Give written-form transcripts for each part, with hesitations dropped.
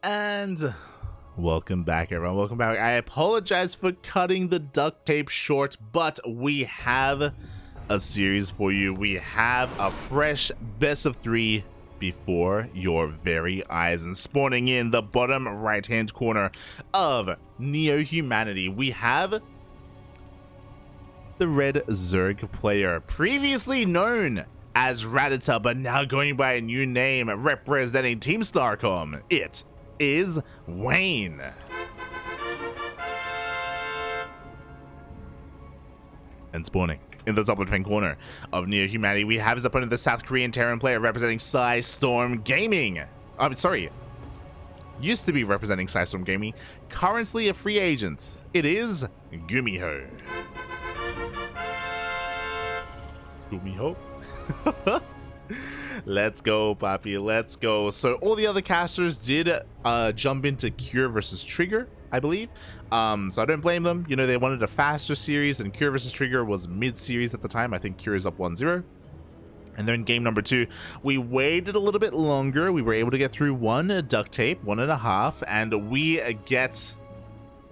And welcome back, everyone. Welcome back. I apologize for cutting the duct tape short, but we have a series for you. We have a fresh best of 3 before your very eyes, and spawning in the bottom right hand corner of Neo Humanity, we have the red Zerg player, previously known as Radita, but now going by a new name, representing Team Starcom. It is Wayne. And spawning in the top left-hand corner of Neo Humanity, we have his opponent, the South Korean Terran player representing Storm Gaming. I'm sorry, used to be representing Storm Gaming, currently a free agent. It is GuMiho. GuMiho. Let's go, Papi. Let's go. So all the other casters did jump into Cure versus Trigger, I believe. So I don't blame them. You know, they wanted a faster series, and Cure versus Trigger was mid-series at the time. I think Cure is up 1-0. And then game number 2, we waited a little bit longer. We were able to get through 1 duct tape, 1.5, and we get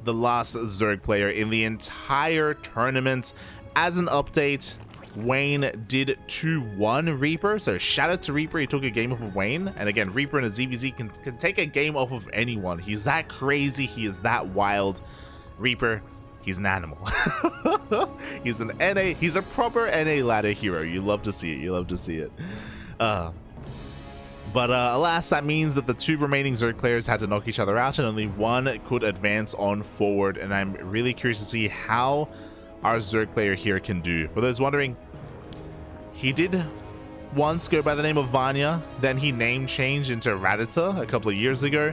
the last Zerg player in the entire tournament. As an update, Wayne did 2-1 Reaper, so shout out to Reaper. He took a game off of Wayne, and again, Reaper and a ZVZ can take a game off of anyone. He's that crazy, he is that wild. Reaper, he's an animal. He's an NA, he's a proper NA ladder hero. You love to see it, you love to see it. But alas, that means that the 2 remaining Zerg players had to knock each other out, and only one could advance on forward, and I'm really curious to see how our Zerg player here can do. For those wondering, he did once go by the name of Vanya, then he name changed into Radita a couple of years ago,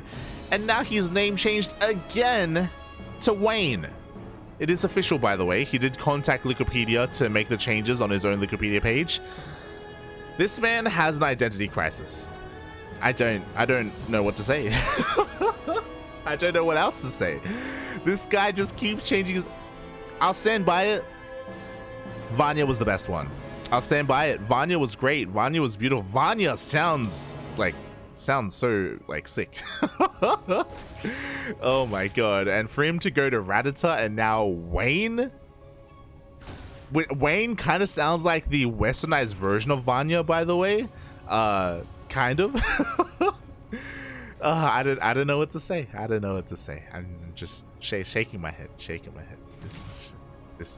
and now he's name changed again to Wayne. It is official, by the way. He did contact Wikipedia to make the changes on his own Wikipedia page. This man has an identity crisis. I don't know what to say. I don't know what else to say. This guy just keeps changing his... I'll stand by it. Vanya was the best one. I'll stand by it. Vanya was great. Vanya was beautiful. Vanya sounds so like sick. Oh my god. And for him to go to Radita and now Wayne? Wayne kind of sounds like the westernized version of Vanya, by the way. Kind of. I don't know what to say. I don't know what to say. I'm just shaking my head.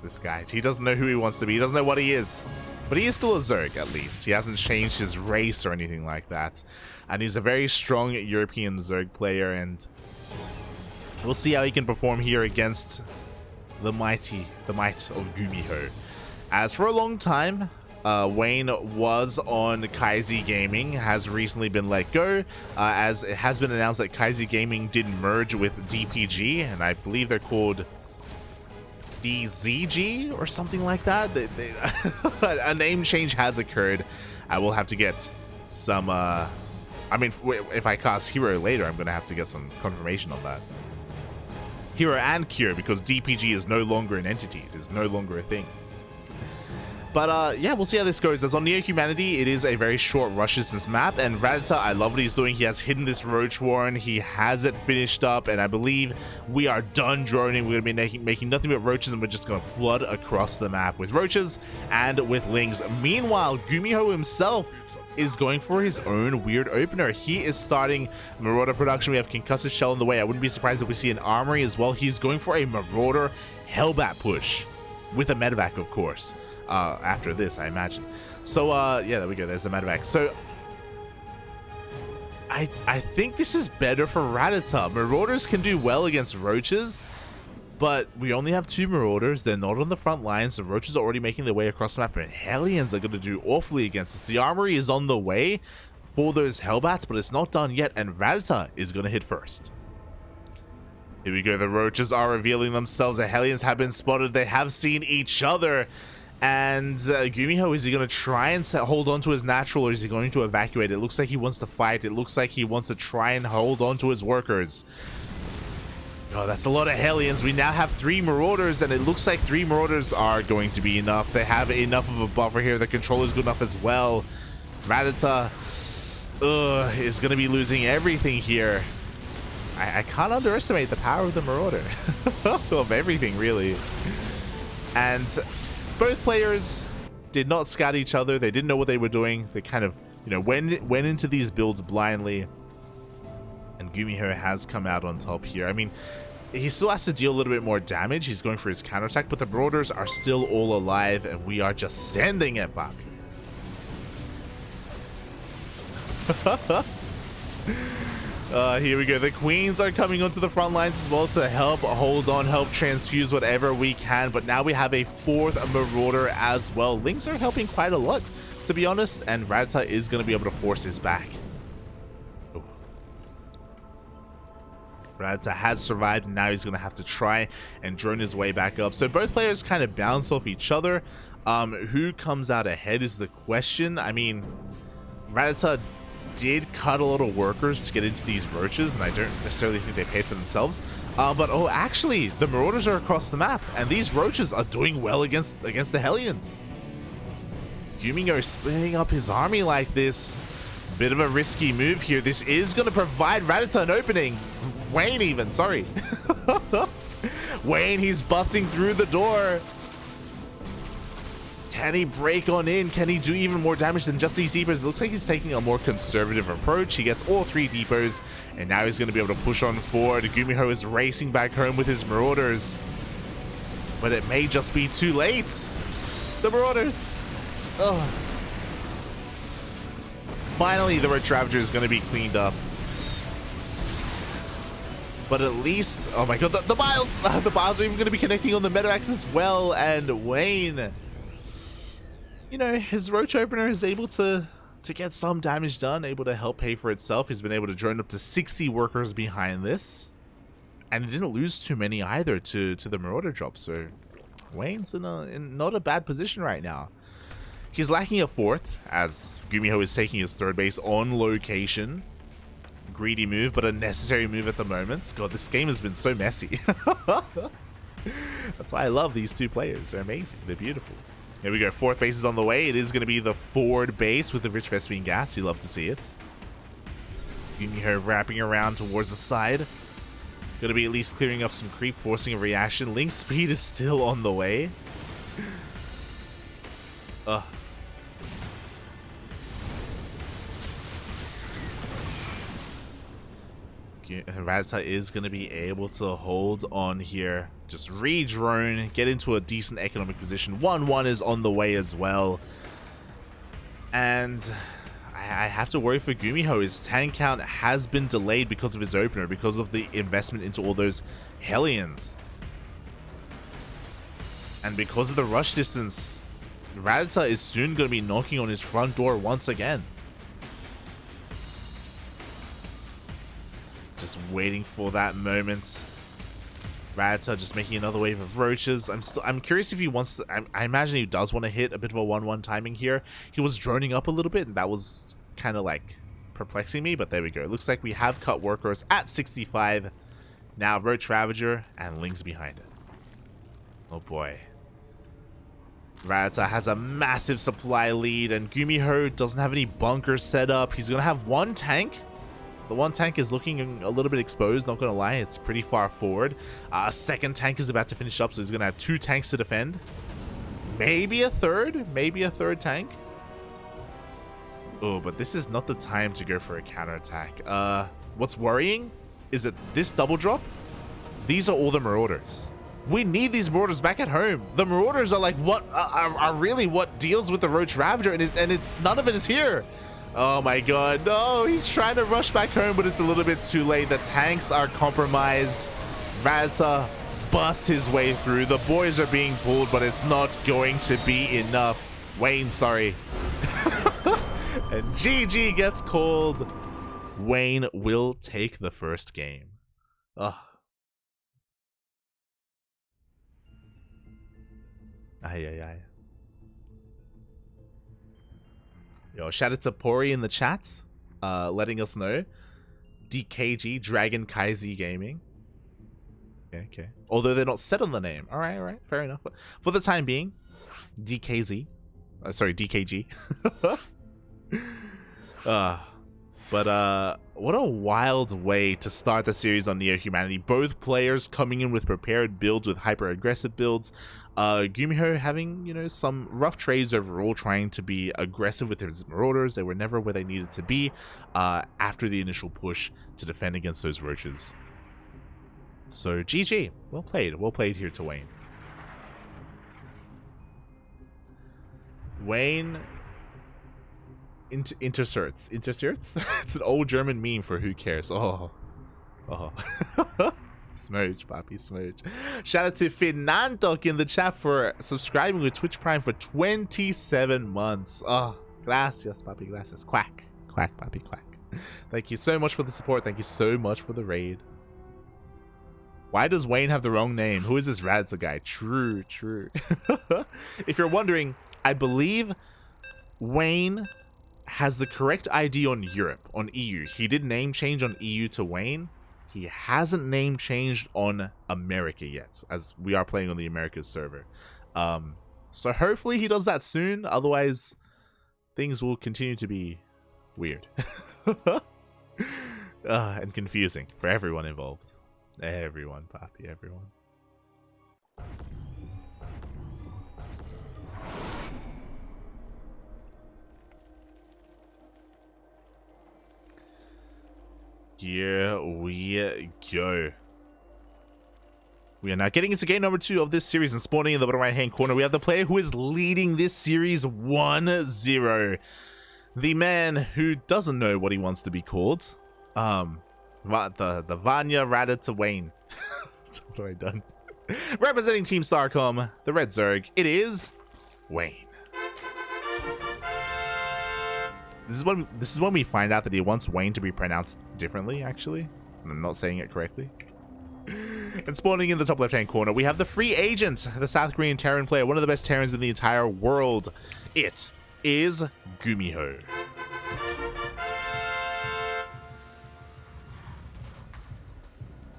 This guy, he doesn't know who he wants to be. He doesn't know what he is, but he is still a Zerg. At least he hasn't changed his race or anything like that, and he's a very strong European Zerg player, and we'll see how he can perform here against the might of GuMiho. As for a long time, Wayne was on TvZ Gaming, has recently been let go, as it has been announced that TvZ Gaming did merge with DPG, and I believe they're called TvZ or something like that. A name change has occurred. I will have to get some I mean, if I cast Hero later, I'm gonna have to get some confirmation on that. Hero and Cure, because DPG is no longer an entity. It is no longer a thing. But yeah, we'll see how this goes. As on Neo Humanity, it is a very short rush distance map, and Radita, I love what he's doing. He has hidden this Roach Warren, he has it finished up, and I believe we are done droning. We're going to be making nothing but roaches, and we're just going to flood across the map with roaches and with lings. Meanwhile, GuMiho himself is going for his own weird opener. He is starting Marauder production. We have Concussive Shell in the way. I wouldn't be surprised if we see an Armory as well. He's going for a Marauder Hellbat push with a medevac, of course. After this, I imagine. So yeah, there we go, there's the medevac. So I think this is better for Radita. Marauders can do well against roaches, but we only have 2 Marauders. They're not on the front lines. The roaches are already making their way across the map, and Hellions are going to do awfully against us. The Armory is on the way for those Hellbats, but it's not done yet, and Radita is going to hit first. Here we go, the roaches are revealing themselves. The Hellions have been spotted. They have seen each other. And GuMiho, is he going to try and hold on to his natural, or is he going to evacuate? It looks like he wants to fight. It looks like he wants to try and hold on to his workers. Oh, that's a lot of Hellions. We now have 3 Marauders, and it looks like 3 Marauders are going to be enough. They have enough of a buffer here. The control is good enough as well. Radita, is going to be losing everything here. I can't underestimate the power of the Marauder. Of everything, really. And both players did not scout each other. They didn't know what they were doing. They kind of, you know, went into these builds blindly. And GuMiho has come out on top here. I mean, he still has to deal a little bit more damage. He's going for his counterattack, but the Marauders are still all alive, and we are just sending it, Bobby. Here we go. The Queens are coming onto the front lines as well to help hold on, help transfuse whatever we can. But now we have a fourth Marauder as well. Lings are helping quite a lot, to be honest, and Rattata is going to be able to force his back. Rattata has survived, and now he's going to have to try and drone his way back up. So both players kind of bounce off each other. Who comes out ahead is the question. I mean, Rattata did cut a lot of workers to get into these roaches, and I don't necessarily think they paid for themselves. But oh, actually, the Marauders are across the map, and these roaches are doing well against the Hellions. GuMiho splitting up his army like this. Bit of a risky move here. This is going to provide Rattata an opening. Wayne even, sorry. Wayne, he's busting through the door. Can he break on in? Can he do even more damage than just these depots? It looks like he's taking a more conservative approach. He gets all three depots, and now he's going to be able to push on forward. GuMiho is racing back home with his Marauders. But it may just be too late. The Marauders. Ugh. Finally, the Roach Ravager is going to be cleaned up. But at least, oh my god, the Biles! The Biles are even going to be connecting on the Meta-Axe as well. And Wayne, you know, his Roach Opener is able to get some damage done, able to help pay for itself. He's been able to drone up to 60 workers behind this. And he didn't lose too many either to the Marauder drop. So Wayne's in not a bad position right now. He's lacking a fourth, as GuMiho is taking his third base on location. Greedy move, but a necessary move at the moment. God, this game has been so messy. That's why I love these two players. They're amazing. They're beautiful. Here we go. Fourth base is on the way. It is going to be the forward base with the Rich Vespine gas. You love to see it. GuMiho wrapping around towards the side. Going to be at least clearing up some creep, forcing a reaction. Link's speed is still on the way. Rattata is going to be able to hold on here. Just re-drone, get into a decent economic position. 1-1 is on the way as well. And I have to worry for GuMiho. His tank count has been delayed because of his opener, because of the investment into all those Hellions. And because of the rush distance, Rattata is soon going to be knocking on his front door once again. Just waiting for that moment. Rattata just making another wave of roaches. I'm curious if he wants to, I imagine he does want to hit a bit of a 1-1 timing here. He was droning up a little bit, and that was kind of like perplexing me, but there we go. It looks like we have cut workers at 65. Now Roach Ravager and Lings behind it. Oh boy. Rattata has a massive supply lead, and GuMiho doesn't have any bunkers set up. He's going to have one tank. The one tank is looking a little bit exposed, not going to lie. It's pretty far forward. A second tank is about to finish up, so he's going to have two tanks to defend. Maybe a third tank. Oh, but this is not the time to go for a counterattack. What's worrying is that this double drop, these are all the Marauders. We need these Marauders back at home. The Marauders are like what are really what deals with the Roach Ravager, and it's none of it is here. Oh my god, no, he's trying to rush back home, but it's a little bit too late. The tanks are compromised. Rattata busts his way through. The boys are being pulled, but it's not going to be enough. Wayne, sorry. And GG gets called. Wayne will take the first game. Ugh. Ay. Yo, shout out to Pori in the chat, letting us know. DKG, Dragon Kaizi Gaming. Okay. Although they're not set on the name. Alright, fair enough. But for the time being, DKZ. Sorry, DKG. But what a wild way to start the series on Neo Humanity. Both players coming in with prepared builds, with hyper aggressive builds. GuMiho having, you know, some rough trades overall, trying to be aggressive with his Marauders. They were never where they needed to be after the initial push to defend against those roaches. So GG, well played here to Wayne. Wayne intercerts. It's an old German meme for who cares. Oh. Smooch, papi, smooch. Shout out to Fernando in the chat for subscribing with Twitch Prime for 27 months. Oh, gracias, papi, gracias. Quack, papi, quack. Thank you so much for the support. Thank you so much for the raid. Why does Wayne have the wrong name? Who is this Radza guy? True. If you're wondering, I believe Wayne has the correct ID on Europe, on EU. He did name change on EU to Wayne. He hasn't name changed on America yet, as we are playing on the Americas server. So hopefully he does that soon. Otherwise, things will continue to be weird and confusing for everyone involved. Everyone, papi, everyone. Here we go. We are now getting into game number 2 of this series, and spawning in the bottom right hand corner, we have the player who is leading this series 1-0. The man who doesn't know what he wants to be called. The Vanya Raditz Wayne. What have I done? Representing Team Starcom, the Red Zerg, it is Wayne. This is when we find out that he wants Wayne to be pronounced differently, actually. I'm not saying it correctly. And spawning in the top left-hand corner, we have the free agent, the South Korean Terran player, one of the best Terrans in the entire world. It is GuMiho.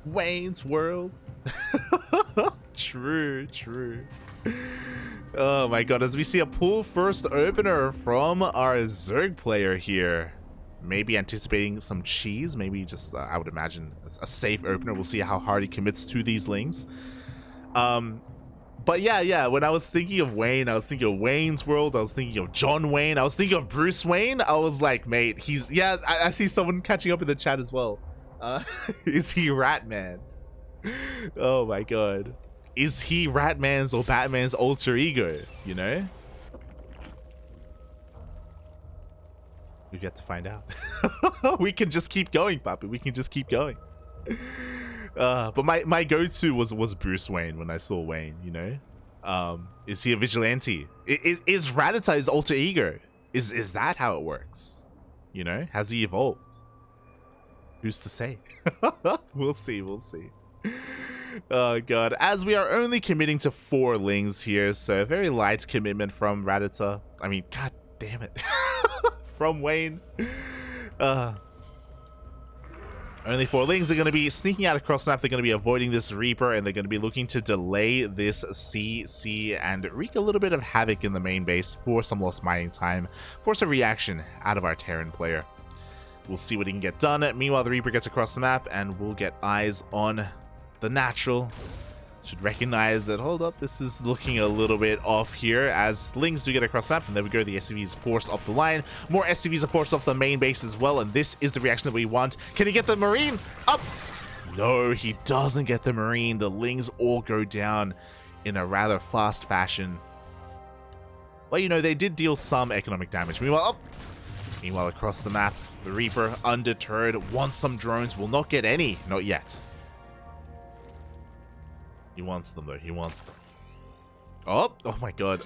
Wayne's World. True. Oh my god, as we see a pool first opener from our Zerg player here. Maybe anticipating some cheese, maybe just, I would imagine, a safe opener. We'll see how hard he commits to these lings. But yeah, when I was thinking of Wayne, I was thinking of Wayne's World, I was thinking of John Wayne, I was thinking of Bruce Wayne. I was like, mate, he's, yeah, I see someone catching up in the chat as well. Is he Ratman? Oh my god. Is he Ratman's or Batman's alter ego, you know? We've yet to find out. We can just keep going, papi. We can just keep going. But my go-to was Bruce Wayne when I saw Wayne, you know? Is he a vigilante? Is Raditz his alter ego? Is that how it works? You know? Has he evolved? Who's to say? We'll see. Oh god, as we are only committing to 4 lings here, so a very light commitment from Raditz. I mean, god damn it. From Wayne. Only 4 lings are going to be sneaking out across the map. They're going to be avoiding this Reaper, and they're going to be looking to delay this CC and wreak a little bit of havoc in the main base for some lost mining time, force a reaction out of our Terran player. We'll see what he can get done. Meanwhile, the Reaper gets across the map, and we'll get eyes on the natural. Should recognize that, hold up, this is looking a little bit off here, as lings do get across the map, and there we go, the SCV is forced off the line. More SCVs are forced off the main base as well, and this is the reaction that we want. Can he get the Marine up? No, he doesn't get the Marine. The lings all go down in a rather fast fashion. Well, you know, they did deal some economic damage. Meanwhile, across the map, the Reaper, undeterred, wants some drones, will not get any, not yet. He wants them though, he wants them. Oh my god.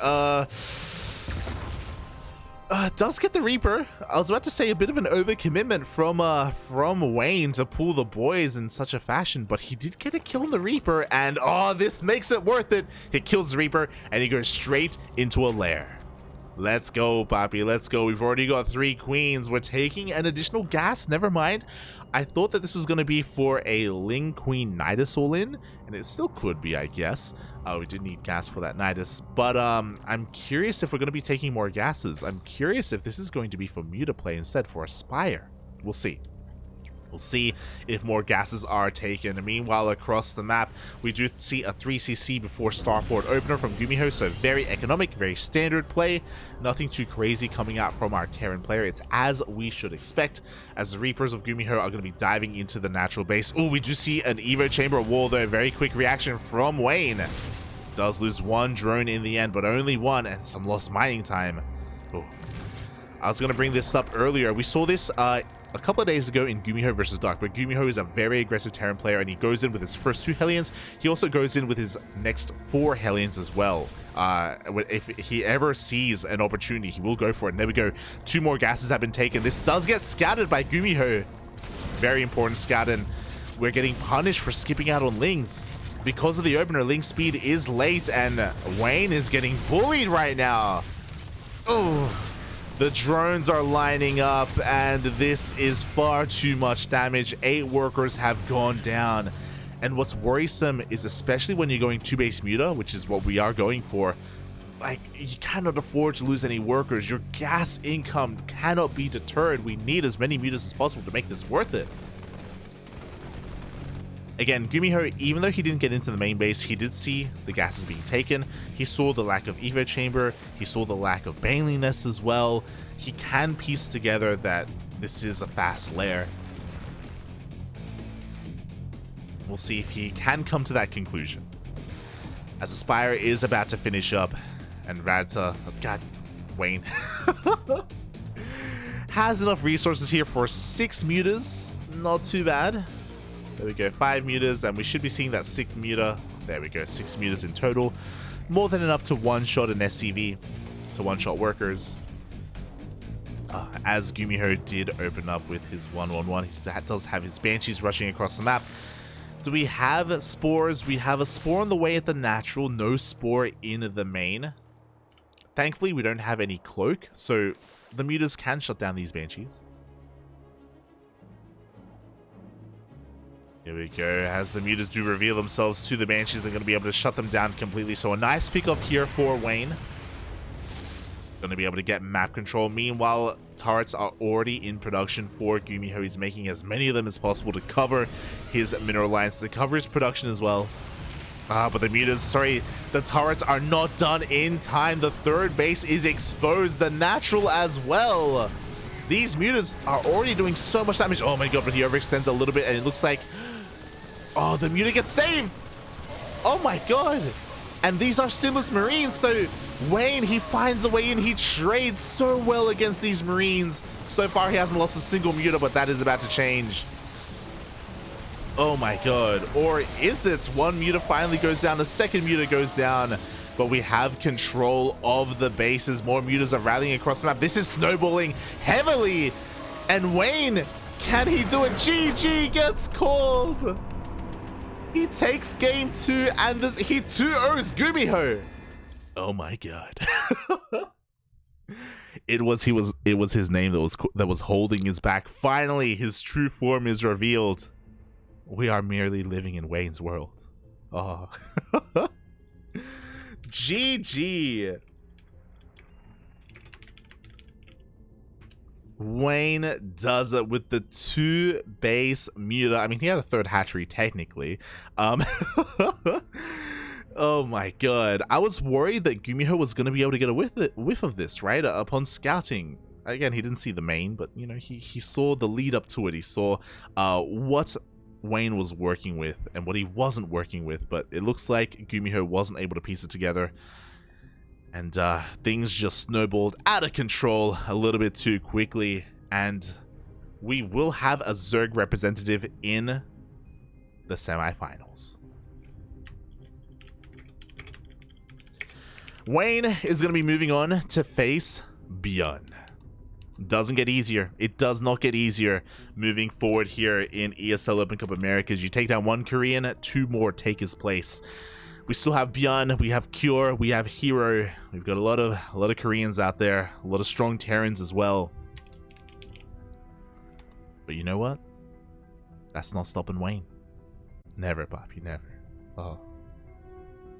Does get the Reaper. I was about to say a bit of an overcommitment from Wayne to pull the boys in such a fashion, but he did get a kill on the Reaper, and this makes it worth it. He kills the Reaper, and he goes straight into a lair. Let's go, papi, let's go. We've already got 3 queens. We're taking an additional gas. Never mind. I thought that this was going to be for a Ling Queen Nidus all in, and it still could be, I guess. We did need gas for that Nidus, but I'm curious if we're going to be taking more gases. I'm curious if this is going to be for Mutaplay instead for Aspire. we'll see. We'll see if more gases are taken. Meanwhile, across the map, we do see a 3cc before starport opener from GuMiho, so very economic, very standard play. Nothing too crazy coming out from our Terran player. It's as we should expect, as the Reapers of GuMiho are going to be diving into the natural base. Oh, we do see an Evo chamber wall, though. Very quick reaction from Wayne. Does lose one drone in the end, but only one, and some lost mining time. Oh. I was going to bring this up earlier. We saw this a couple of days ago in GuMiho versus Dark, but GuMiho is a very aggressive Terran player, and he goes in with his first 2 Hellions. He also goes in with his next 4 Hellions as well. If he ever sees an opportunity, he will go for it. And there we go. 2 more gases have been taken. This does get scattered by GuMiho. Very important scat, and we're getting punished for skipping out on Lings. Because of the opener, Ling speed is late, and Wayne is getting bullied right now. Oh. The drones are lining up, and this is far too much damage. 8 workers have gone down. And what's worrisome is, especially when you're going 2-base muta, which is what we are going for, like, you cannot afford to lose any workers. Your gas income cannot be deterred. We need as many mutas as possible to make this worth it. Again, GuMiho, even though he didn't get into the main base, he did see the gases being taken. He saw the lack of Evo chamber. He saw the lack of baneliness as well. He can piece together that this is a fast lair. We'll see if he can come to that conclusion. As Aspire is about to finish up, and Radza, oh God, Wayne, has enough resources here for 6 mutas. Not too bad. There we go, 5 mutas, and we should be seeing that 6th muta. There we go, 6 mutas in total. More than enough to one-shot an SCV, to one-shot workers. As GuMiho did open up with his 1-1-1, he does have his Banshees rushing across the map. Do we have spores? We have a spore on the way at the natural, no spore in the main. Thankfully, we don't have any cloak, so the mutas can shut down these Banshees. Here we go, as the mutas do reveal themselves to the Banshees, they're going to be able to shut them down completely. So a nice pick up here for Wayne. Going to be able to get map control. Meanwhile, turrets are already in production for GuMiho. He's making as many of them as possible to cover his mineral lines, to cover his production as well. But the mutas, sorry, the turrets are not done in time. The 3rd base is exposed, the natural as well. These mutas are already doing so much damage. Oh my God, but he overextends a little bit, and it looks like, oh, the muta gets saved. Oh my God. And these are Sinless Marines, so Wayne, he finds a way in. He trades so well against these Marines. So far, he hasn't lost a single muta, but that is about to change. Oh my God. Or is it? 1 muta finally goes down, the 2nd muta goes down, but we have control of the bases. More mutas are rallying across the map. This is snowballing heavily. And Wayne, can he do it? GG gets called. He takes game 2, and he 2-0s GuMiho. Oh my God. It was his name that was holding his back. Finally, his true form is revealed. We are merely living in Wayne's world. Oh. GG. Wayne does it with the 2-base muta. I mean, he had a 3rd hatchery technically. Oh my God. I was worried that GuMiho was going to be able to get a whiff of this, right? Upon scouting. Again, he didn't see the main, but, you know, he saw the lead up to it. He saw what Wayne was working with and what he wasn't working with. But it looks like GuMiho wasn't able to piece it together. And things just snowballed out of control a little bit too quickly. And we will have a Zerg representative in the semifinals. Wayne is going to be moving on to face Bjorn. Doesn't get easier. It does not get easier moving forward here in ESL Open Cup Americas. You take down 1 Korean, 2 more take his place. We still have Bjorn, we have Cure, we have Hero. We've got a lot of Koreans out there, a lot of strong Terrans as well. But you know what? That's not stopping Wayne. Never, Poppy, never. Oh.